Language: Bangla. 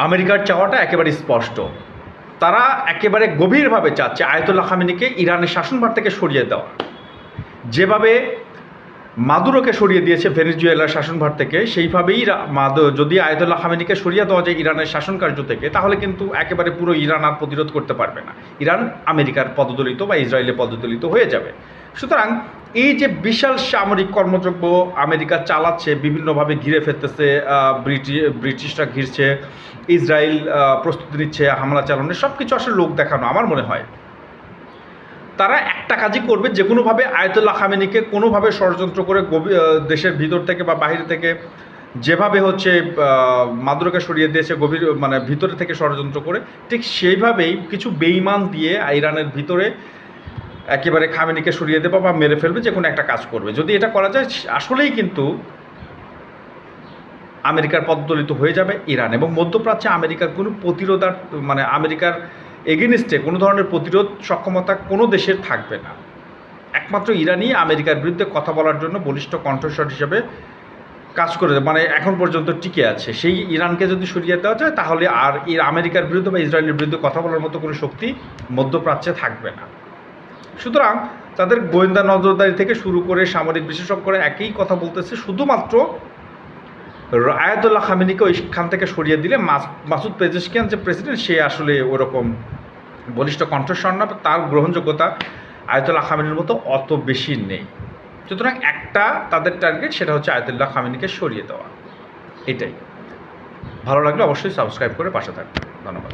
আমেরিকার চাওয়াটা একেবারে স্পষ্ট। তারা একেবারে গভীরভাবে চাচ্ছে আয়াতুল্লাহ খামেনিকে ইরানের শাসনভার থেকে সরিয়ে দেওয়া। যেভাবে মাদুরোকে সরিয়ে দিয়েছে ভেনেজুয়েলার শাসনভার থেকে, সেইভাবেই যদি আয়াতুল্লাহ খামেনিকে সরিয়ে দেওয়া যায় ইরানের শাসনকার্য থেকে, তাহলে কিন্তু একেবারে পুরো ইরান আর প্রতিরোধ করতে পারবে না। ইরান আমেরিকার পদদলিত বা ইসরায়েলের পদদলিত হয়ে যাবে। সুতরাং এই যে বিশাল সামরিক কর্মযজ্ঞ আমেরিকা চালাচ্ছে, বিভিন্নভাবে ঘিরে ফেলতেছে, ব্রিটিশরা ঘিরছে, ইসরায়েল প্রস্তুতি নিচ্ছে হামলা চালানোর, সব কিছু আসলে লোক দেখানো। আমার মনে হয় তারা একটা কাজই করবে, যে কোনোভাবে আয়াতুল্লাহ খামেনিকে কোনোভাবে ষড়যন্ত্র করে দেশের ভিতর থেকে বা বাহির থেকে, যেভাবে হচ্ছে মাদুরোকে সরিয়ে দিয়েছে ভিতরে থেকে ষড়যন্ত্র করে, ঠিক সেইভাবেই কিছু বেইমান দিয়ে ইরানের ভিতরে একেবারে খামেনিকে সরিয়ে দেবে বা মেরে ফেলবে, যে কোনো একটা কাজ করবে। যদি এটা করা যায়, আসলেই কিন্তু আমেরিকার পদদলিত হয়ে যাবে ইরান, এবং মধ্যপ্রাচ্যে আমেরিকার কোনো আমেরিকার এগেনিস্টে কোনো ধরনের প্রতিরোধ সক্ষমতা কোনো দেশের থাকবে না। একমাত্র ইরানই আমেরিকার বিরুদ্ধে কথা বলার জন্য বলিষ্ঠ কণ্ঠস্বর হিসেবে কাজ করে, এখন পর্যন্ত টিকে আছে। সেই ইরানকে যদি সরিয়ে দেওয়া যায়, তাহলে আর আমেরিকার বিরুদ্ধে বা ইসরায়েলের বিরুদ্ধে কথা বলার মতো কোনো শক্তি মধ্যপ্রাচ্যে থাকবে না। সুতরাং তাদের গোয়েন্দা নজরদারি থেকে শুরু করে সামরিক বিশেষজ্ঞরা একই কথা বলতেছে, শুধুমাত্র আয়াতুল্লাহ খামেনিকে ওইখান থেকে সরিয়ে দিলে মাসুদ পেজেশকিয়ান যে প্রেসিডেন্ট, সে আসলে ওরকম বলিষ্ঠ কণ্ঠস্বর না, তার গ্রহণযোগ্যতা আয়াতুল্লাহ খামেনির মতো অত বেশি নেই। সুতরাং একটা তাদের টার্গেট, সেটা হচ্ছে আয়াতুল্লাহ খামেনিকে সরিয়ে দেওয়া। এটাই। ভালো লাগলে অবশ্যই সাবস্ক্রাইব করে পাশে থাকবেন। ধন্যবাদ।